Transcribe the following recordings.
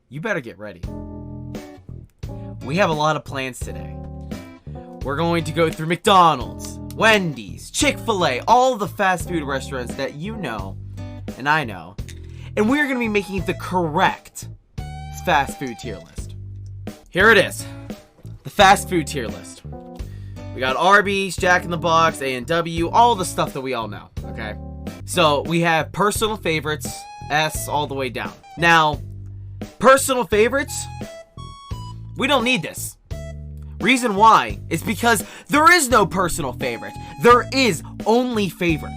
you better get ready. We have a lot of plans today. We're going to go through McDonald's, Wendy's, Chick-fil-A, all the fast food restaurants that you know and I know. And we're going to be making the correct fast food tier list. Here it is. The fast food tier list. We got Arby's, Jack in the Box, A&W, all the stuff that we all know, okay? So we have personal favorites, S all the way down. Now, personal favorites, we don't need this. Reason why is because there is no personal favorite. There is only favorite.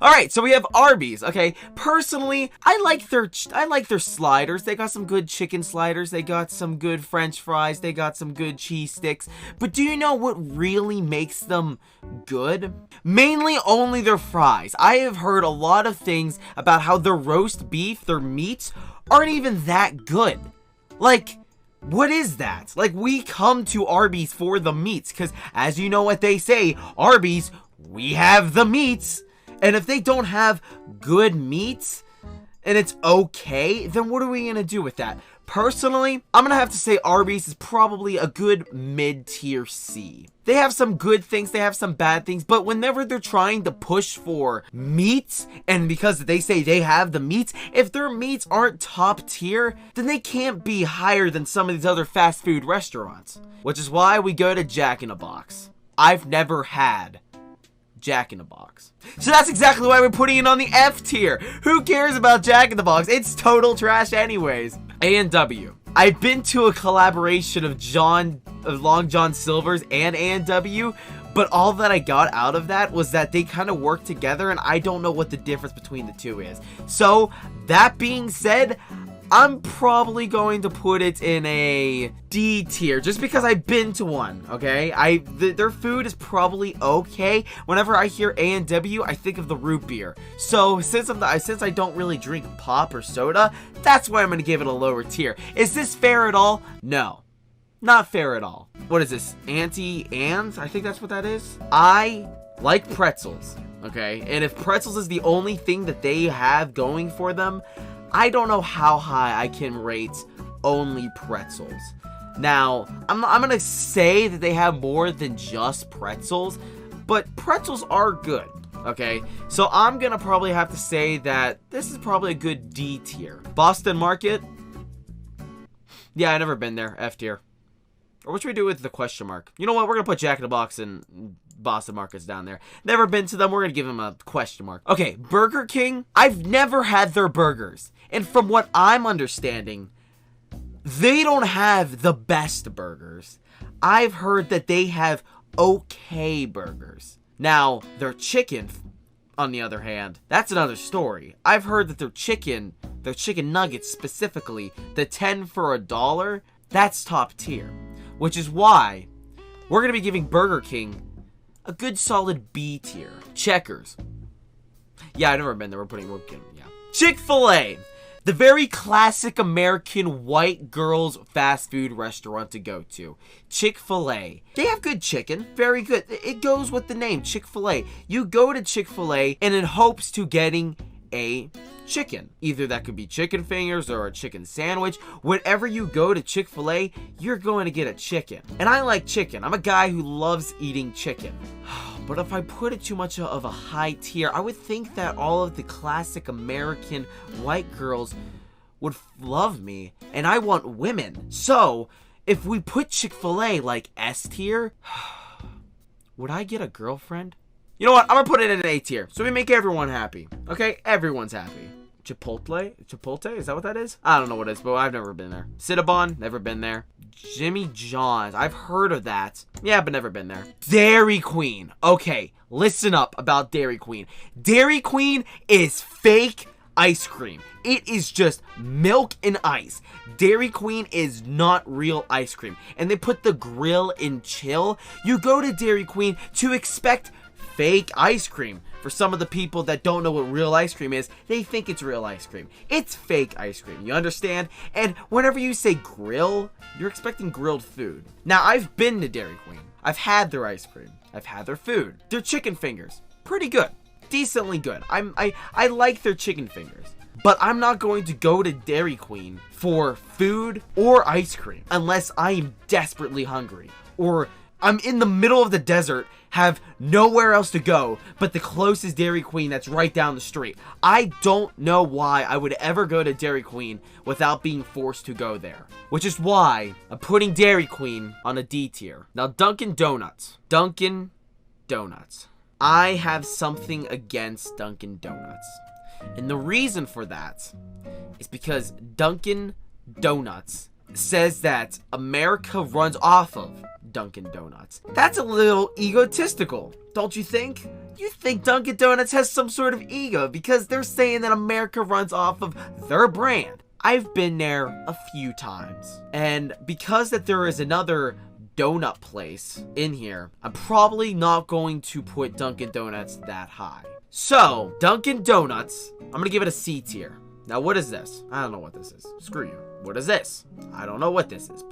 Alright, so we have Arby's, okay? Personally, I like their sliders. They got some good chicken sliders. They got some good French fries. They got some good cheese sticks. But do you know what really makes them good? Mainly only their fries. I have heard a lot of things about how their roast beef, their meats, aren't even that good. Like, what is that? Like, we come to Arby's for the meats, because as you know what they say, Arby's, we have the meats. And if they don't have good meats, and it's okay, then what are we going to do with that? Personally, I'm going to have to say Arby's is probably a good mid-tier C. They have some good things, they have some bad things, but whenever they're trying to push for meats, and because they say they have the meats, if their meats aren't top tier, then they can't be higher than some of these other fast food restaurants. Which is why we go to Jack in the Box. I've never had Jack in the Box. So that's exactly why we're putting it on the F tier. Who cares about Jack in the Box? It's total trash anyways. A&W. I've been to a collaboration of Long John Silver's and A&W, but all that I got out of that was that they kind of work together, and I don't know what the difference between the two is. So, that being said, I'm probably going to put it in a D tier, just because I've been to one, okay? Their food is probably okay. Whenever I hear A&W, I think of the root beer. So, since I don't really drink pop or soda, that's why I'm going to give it a lower tier. Is this fair at all? No. Not fair at all. What is this? Auntie-Anne's? I think that's what that is. I like pretzels, okay? And if pretzels is the only thing that they have going for them, I don't know how high I can rate only pretzels. Now, I'm going to say that they have more than just pretzels, but pretzels are good, okay? So I'm going to probably have to say that this is probably a good D tier. Boston Market? Yeah, I've never been there. F tier. Or what should we do with the question mark? You know what? We're going to put Jack in the Box and Boston Market's down there. Never been to them. We're going to give them a question mark. Okay, Burger King. I've never had their burgers. And from what I'm understanding, they don't have the best burgers. I've heard that they have okay burgers. Now, their chicken, on the other hand, that's another story. I've heard that their chicken nuggets specifically, the 10 for $1, that's top tier. Which is why we're going to be giving Burger King a good solid B tier. Checkers. Yeah, I've never been there. We're putting yeah. Chick-fil-A. The very classic American white girls fast food restaurant to go to. Chick-fil-A. They have good chicken. Very good. It goes with the name, Chick-fil-A. You go to Chick-fil-A and in hopes to getting a chicken. Either that could be chicken fingers or a chicken sandwich. Whenever you go to Chick-fil-A, you're going to get a chicken. And I like chicken. I'm a guy who loves eating chicken. But if I put it too much of a high tier, I would think that all of the classic American white girls would love me. And I want women. So, if we put Chick-fil-A like S tier, would I get a girlfriend? You know what? I'm going to put it in an A tier. So we make everyone happy. Okay? Everyone's happy. Chipotle? Chipotle? Is that what that is? I don't know what it is, but I've never been there. Cinnabon? Never been there. Jimmy John's. I've heard of that. Yeah, but never been there. Dairy Queen. Okay, listen up about Dairy Queen. Dairy Queen is fake ice cream. It is just milk and ice. Dairy Queen is not real ice cream. And they put the grill in chill. You go to Dairy Queen to expect fake ice cream. For some of the people that don't know what real ice cream is, they think it's real ice cream. It's fake ice cream, you understand? And whenever you say grill, you're expecting grilled food. Now, I've been to Dairy Queen. I've had their ice cream. I've had their food. Their chicken fingers, pretty good. Decently good. I like their chicken fingers. But I'm not going to go to Dairy Queen for food or ice cream unless I am desperately hungry, or I'm in the middle of the desert, have nowhere else to go but the closest Dairy Queen that's right down the street. I don't know why I would ever go to Dairy Queen without being forced to go there. Which is why I'm putting Dairy Queen on a D tier. Now, Dunkin' Donuts. Dunkin' Donuts. I have something against Dunkin' Donuts. And the reason for that is because Dunkin' Donuts says that America runs off of Dunkin' Donuts. That's a little egotistical, don't you think? You think Dunkin' Donuts has some sort of ego because they're saying that America runs off of their brand. I've been there a few times, and because that there is another donut place in here, I'm probably not going to put Dunkin' Donuts that high. So, Dunkin' Donuts, I'm gonna give it a C tier. Now, what is this? I don't know what this is. Screw you. What is this? I don't know what this is.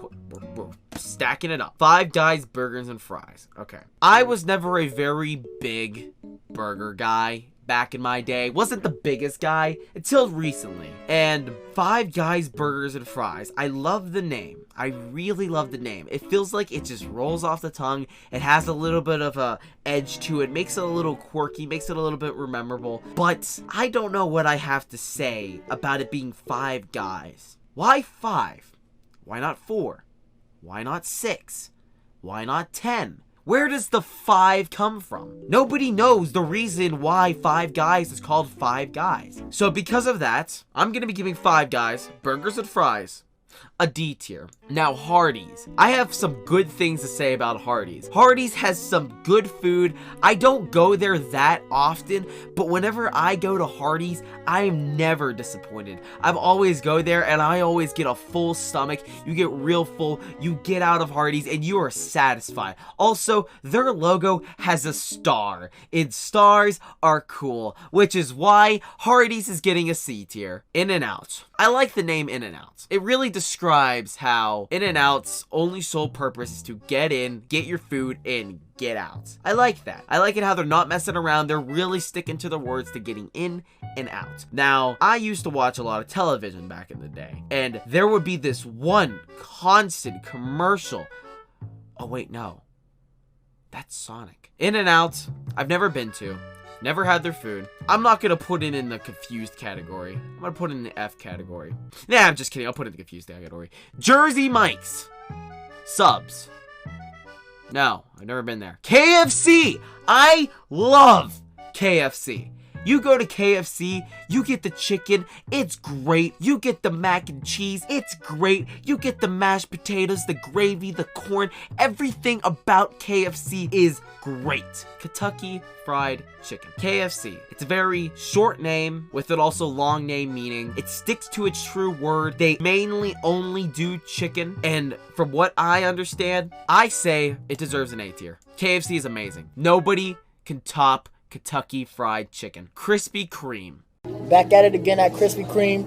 We're stacking it up. Five Guys Burgers and Fries. Okay. I was never a very big burger guy back in my day. Wasn't the biggest guy until recently. And Five Guys Burgers and Fries. I love the name. I really love the name. It feels like it just rolls off the tongue. It has a little bit of a edge to it. Makes it a little quirky. Makes it a little bit memorable. But I don't know what I have to say about it being Five Guys. Why 5? Why not 4? Why not 6? Why not 10? Where does the 5 come from? Nobody knows the reason why Five Guys is called Five Guys. So because of that, I'm going to be giving Five Guys Burgers and Fries a D tier. Now, Hardee's. I have some good things to say about Hardee's. Hardee's has some good food. I don't go there that often, but whenever I go to Hardee's, I am never disappointed. I've always go there and I always get a full stomach. You get real full. You get out of Hardee's and you are satisfied. Also, their logo has a star, and stars are cool, which is why Hardee's is getting a C tier. In-N-Out. I like the name In-N-Out. It really describes how In-N-Out's only sole purpose is to get in, get your food, and get out. I like that. I like it how they're not messing around. They're really sticking to the words to getting in and out. Now, I used to watch a lot of television back in the day, and there would be this one constant commercial. Oh, wait, no. That's Sonic. In-N-Out, I've never been to. Never had their food. I'm not going to put it in the confused category. I'm going to put it in the F category. Nah, I'm just kidding. I'll put it in the confused category. Jersey Mike's. Subs. No, I've never been there. KFC. I love KFC. You go to KFC, you get the chicken, it's great. You get the mac and cheese, it's great. You get the mashed potatoes, the gravy, the corn. Everything about KFC is great. Kentucky Fried Chicken. KFC. It's a very short name with it also long name meaning. It sticks to its true word. They mainly only do chicken, and from what I understand, I say it deserves an A tier. KFC is amazing. Nobody can top Kentucky Fried Chicken. Krispy Kreme. Back at it again at Krispy Kreme.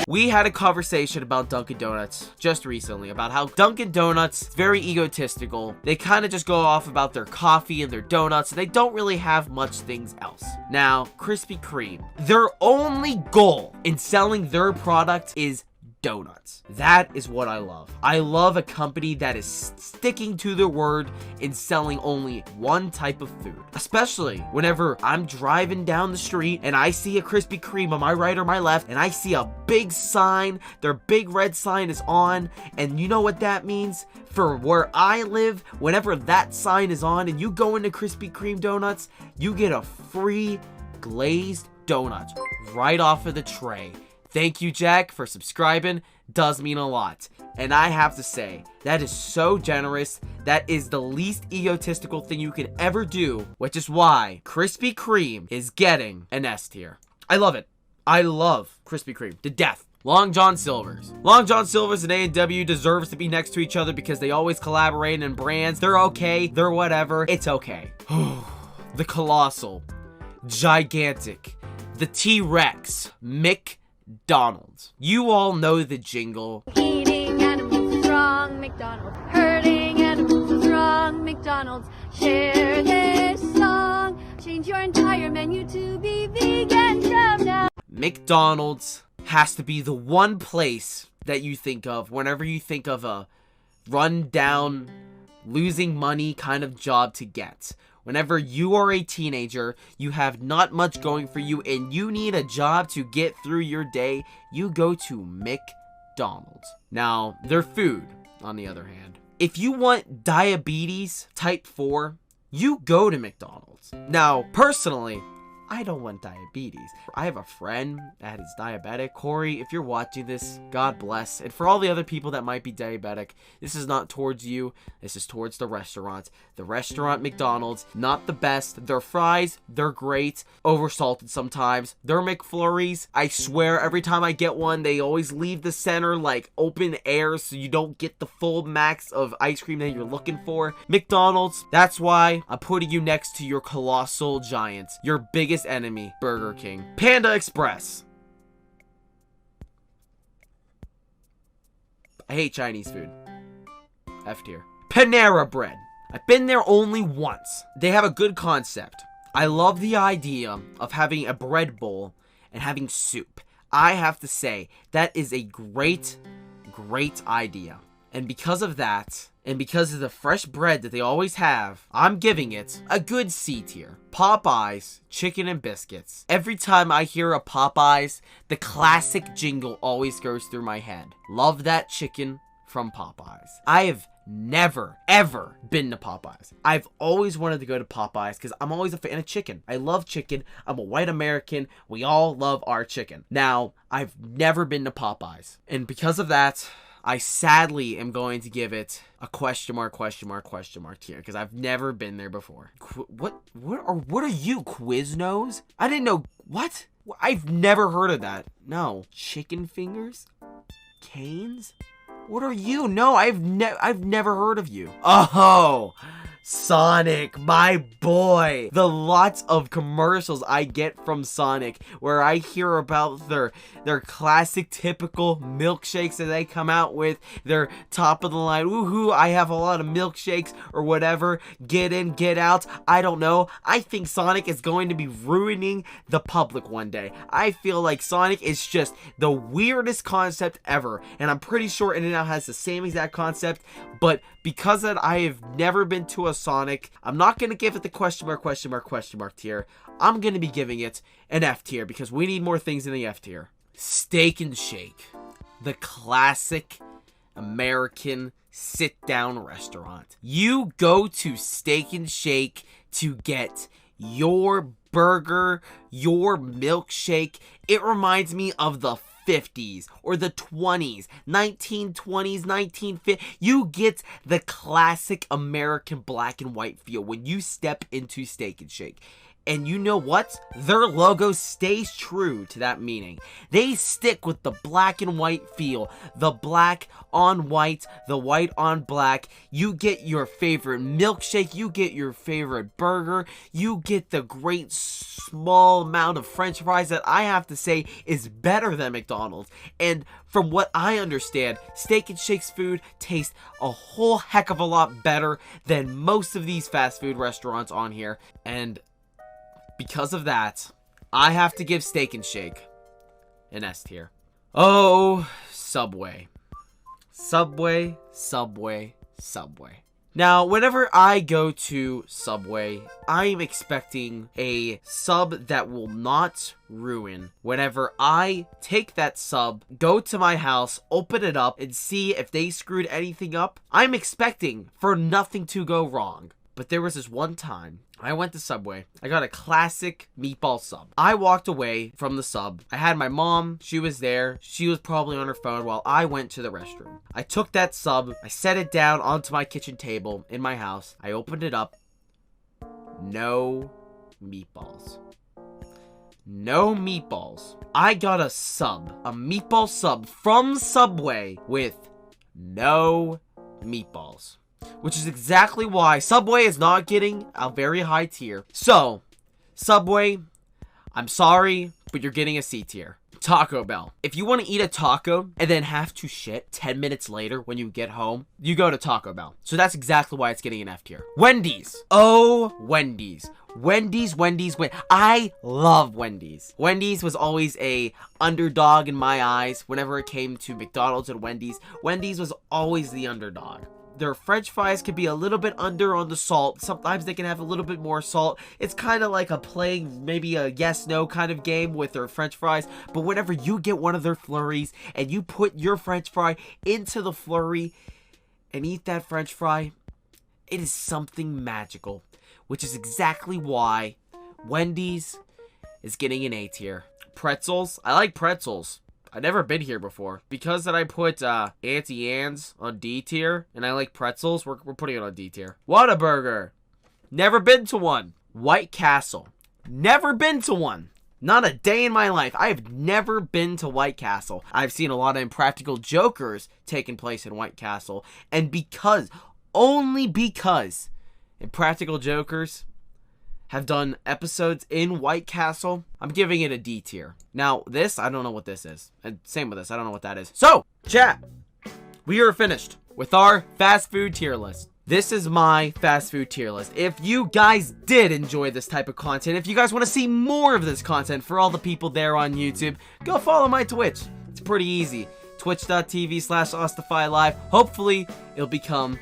We had a conversation about Dunkin' Donuts just recently about how Dunkin' Donuts is very egotistical. They kind of just go off about their coffee and their donuts, and they don't really have much things else. Now, Krispy Kreme, their only goal in selling their product is donuts. That is what I love. I love a company that is sticking to their word in selling only one type of food. Especially whenever I'm driving down the street and I see a Krispy Kreme on my right or my left, and I see a big sign, their big red sign is on, and you know what that means? For where I live, whenever that sign is on and you go into Krispy Kreme donuts, you get a free glazed donut right off of the tray. Thank you, Jack, for subscribing. Does mean a lot. And I have to say, that is so generous. That is the least egotistical thing you could ever do, which is why Krispy Kreme is getting an S tier. I love it. I love Krispy Kreme to death. Long John Silver's. Long John Silver's and A&W deserves to be next to each other because they always collaborate in brands. They're okay. They're whatever. It's okay. The Colossal. Gigantic. The T-Rex. McDonald's. You all know the jingle. Eating animals is wrong, McDonald's. Hurting animals is wrong, McDonald's. Share this song. Change your entire menu to be vegan from now. McDonald's has to be the one place that you think of whenever you think of a run-down, losing money kind of job to get. Whenever you are a teenager, you have not much going for you, and you need a job to get through your day, you go to McDonald's. Now, their food, on the other hand. If you want diabetes type 4, you go to McDonald's. Now, personally, I don't want diabetes. I have a friend that is diabetic. Corey, if you're watching this, God bless. And for all the other people that might be diabetic, this is not towards you. This is towards the restaurant. The restaurant, McDonald's, not the best. Their fries, they're great. Oversalted sometimes. Their McFlurries, I swear every time I get one, they always leave the center like open air so you don't get the full max of ice cream that you're looking for. McDonald's, that's why I'm putting you next to your colossal giants. Your biggest enemy, Burger King. Panda Express. I hate Chinese food. F tier. Panera Bread. I've been there only once. They have a good concept. I love the idea of having a bread bowl and having soup. I have to say, that is a great idea. And because of that, and because of the fresh bread that they always have, I'm giving it a good C tier. Popeyes, chicken and biscuits. Every time I hear a Popeyes, the classic jingle always goes through my head. Love that chicken from Popeyes. I have never, ever been to Popeyes. I've always wanted to go to Popeyes because I'm always a fan of chicken. I love chicken. I'm a white American. We all love our chicken. Now, I've never been to Popeyes. And because of that, I sadly am going to give it a question mark here because I've never been there before. What are you, Quiznos? I didn't know. What? I've never heard of that. No. Chicken fingers? Canes? What are you? No, I've never heard of you. Oh, Sonic, my boy. The lots of commercials I get from Sonic where I hear about their classic typical milkshakes that they come out with. Their top of the line, woohoo, I have a lot of milkshakes or whatever. Get in, get out. I don't know. I think Sonic is going to be ruining the public one day. I feel like Sonic is just the weirdest concept ever. And I'm pretty sure In-N-Out has the same exact concept. But because that I have never been to a Sonic, I'm not going to give it the question mark tier. I'm going to be giving it an F tier because we need more things in the F tier. Steak and Shake. The classic American sit-down restaurant. You go to Steak and Shake to get your burger, your milkshake. It reminds me of the 50s or the 20s, 1920s, 1950s. You get the classic American black and white feel when you step into Steak and Shake. And you know what? Their logo stays true to that meaning. They stick with the black and white feel. The black on white, the white on black. You get your favorite milkshake. You get your favorite burger. You get the great small amount of french fries that I have to say is better than McDonald's. And from what I understand, Steak and Shake's food tastes a whole heck of a lot better than most of these fast food restaurants on here. And because of that, I have to give Steak and Shake an S tier. Oh, Subway. Subway. Now, whenever I go to Subway, I'm expecting a sub that will not ruin. Whenever I take that sub, go to my house, open it up, and see if they screwed anything up, I'm expecting for nothing to go wrong. But there was this one time I went to Subway. I got a classic meatball sub. I walked away from the sub. I had my mom. She was there. She was probably on her phone while I went to the restroom. I took that sub. I set it down onto my kitchen table in my house. I opened it up. No meatballs. No meatballs. I got a sub. A meatball sub from Subway with no meatballs. Which is exactly why Subway is not getting a very high tier. So, Subway, I'm sorry, but you're getting a C tier. Taco Bell. If you want to eat a taco and then have to shit 10 minutes later when you get home, you go to Taco Bell. So that's exactly why it's getting an F tier. Wendy's. Oh, Wendy's. Wendy's. I love Wendy's. Wendy's was always a underdog in my eyes whenever it came to McDonald's and Wendy's. Wendy's was always the underdog. Their french fries could be a little bit under on the salt. Sometimes they can have a little bit more salt. It's kind of like playing maybe a yes-no kind of game with their french fries. But whenever you get one of their flurries and you put your french fry into the flurry and eat that french fry, it is something magical. Which is exactly why Wendy's is getting an A tier. Pretzels. I like pretzels. I've never been here before. Because that I put Auntie Anne's on D tier, and I like pretzels, we're putting it on D tier. Whataburger. Never been to one. White Castle. Never been to one. Not a day in my life. I have never been to White Castle. I've seen a lot of Impractical Jokers taking place in White Castle. And only because Impractical Jokers have done episodes in White Castle, I'm giving it a D tier. Now, this, I don't know what this is. And same with this, I don't know what that is. So, chat, we are finished with our fast food tier list. This is my fast food tier list. If you guys did enjoy this type of content, if you guys want to see more of this content for all the people there on YouTube, go follow my Twitch. It's pretty easy. Twitch.tv/OstifyLive. Hopefully, it'll become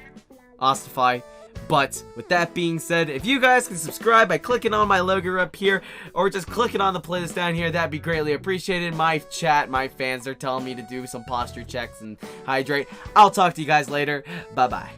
Ostify. But with that being said, if you guys can subscribe by clicking on my logo up here or just clicking on the playlist down here, that'd be greatly appreciated. My chat, my fans, they're telling me to do some posture checks and hydrate. I'll talk to you guys later. Bye-bye.